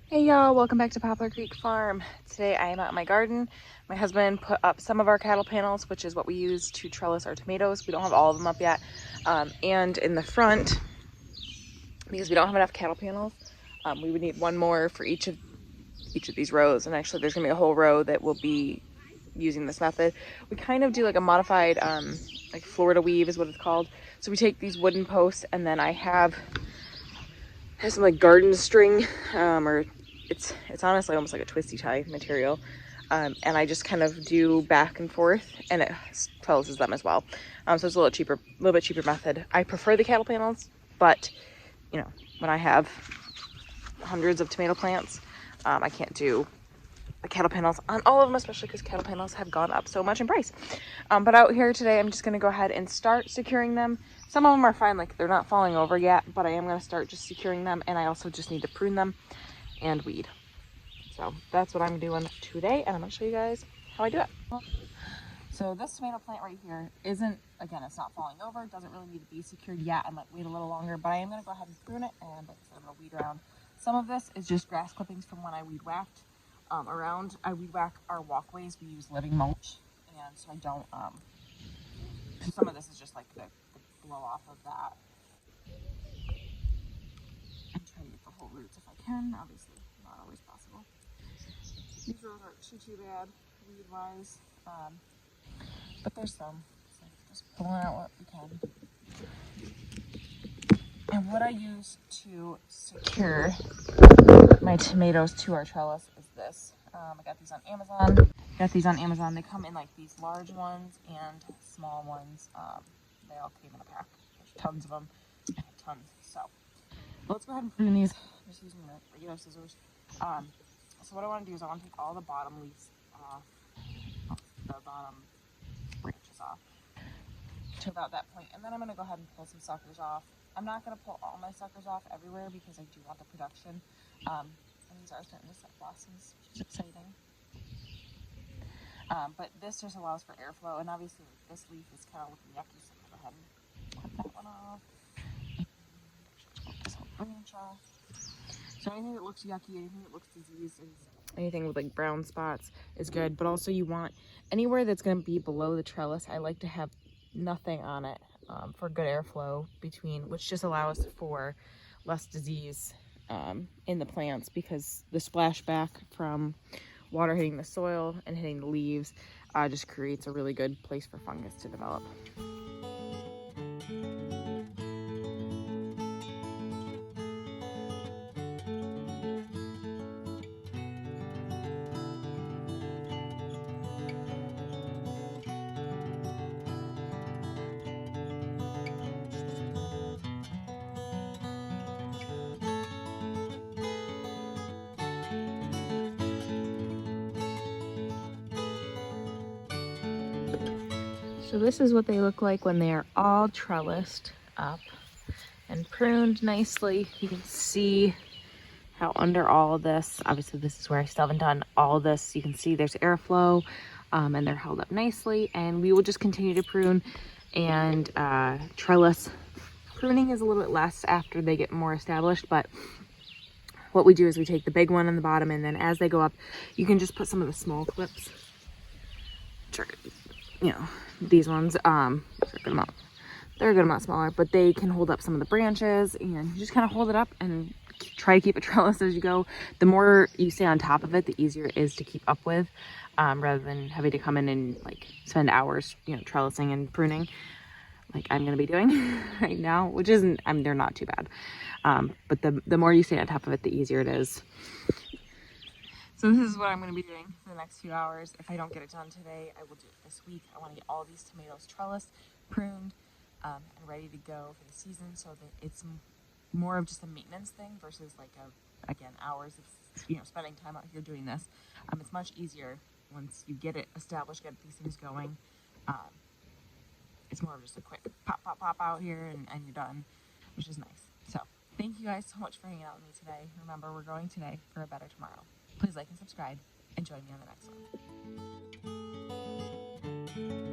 Hey y'all, welcome back to Poplar Creek Farm. Today I am out in my garden. My husband put up some of our cattle panels, which is what we use to trellis our tomatoes. We don't have all of them up yet. And in the front, because we don't have enough cattle panels, we would need one more for each of these rows. And actually there's gonna be a whole row that will be using this method. We kind of do like a modified, like Florida weave is what it's called. So we take these wooden posts and then I have some like garden string, or it's honestly almost like a twisty tie material, and I just kind of do back and forth, and it trellises them as well. So it's a little bit cheaper method. I prefer the cattle panels, but you know, when I have hundreds of tomato plants, I can't do the cattle panels on all of them, especially because cattle panels have gone up so much in price. But out here today, I'm just going to go ahead and start securing them. Some of them are fine, like they're not falling over yet, but I am going to start just securing them, and I also just need to prune them and weed. So that's what I'm doing today, and I'm going to show you guys how I do it. So this tomato plant right here isn't, again, it's not falling over. It doesn't really need to be secured yet. I might wait a little longer, but I am going to go ahead and prune it, and like I said, I'm going to weed around. Some of this is just grass clippings from when I weed whacked around. I weed whack our walkways. We use living mulch, and so I don't, some of this is just like the blow off of that. And try to get the whole roots if I can. Obviously, not always possible. These rows aren't too bad weed-wise, but there's some. So just pulling out what we can. And what I use to secure my tomatoes to our trellis is this. I got these on Amazon. They come in like these large ones and small ones. They all came in a pack. There's tons of them. I have tons. So let's go ahead and prune these. I'm just using regular scissors. So what I want to do is I want to take all the bottom leaves off, the bottom branches off to about that point, and then I'm going to go ahead and pull some suckers off. I'm not going to pull all my suckers off everywhere because I do want the production. And these are starting to set blossoms, which is exciting. But this just allows for airflow, and obviously this leaf is kind of looking yucky, so I'm going to go ahead and cut that one off. This whole branch off. So anything that looks yucky, anything that looks diseased, anything with like brown spots is good. But also you want anywhere that's going to be below the trellis, I like to have nothing on it for good airflow between, which just allows for less disease in the plants, because the splashback from water hitting the soil and hitting the leaves just creates a really good place for fungus to develop. So this is what they look like when they are all trellised up and pruned nicely. You can see how under all of this, obviously this is where I still haven't done all of this, you can see there's airflow, and they're held up nicely, and we will just continue to prune and trellis. Pruning is a little bit less after they get more established, but what we do is we take the big one on the bottom, and then as they go up, you can just put some of the small clips, which are, you know, these ones, they're a good amount smaller, but they can hold up some of the branches, and you just kind of hold it up and try to keep it trellis as you go. The more you stay on top of it, the easier it is to keep up with, rather than having to come in and like spend hours, you know, trellising and pruning like I'm going to be doing right now, which isn't, they're not too bad. But the more you stay on top of it, the easier it is. So this is what I'm going to be doing for the next few hours. If I don't get it done today, I will do it this week. I want to get all these tomatoes trellised, pruned, and ready to go for the season, so that it's more of just a maintenance thing versus like again, hours of, you know, spending time out here doing this. It's much easier once you get it established, get these things going. It's more of just a quick pop out here and you're done, which is nice. So thank you guys so much for hanging out with me today. Remember, we're growing today for a better tomorrow. Please like and subscribe and join me on the next one.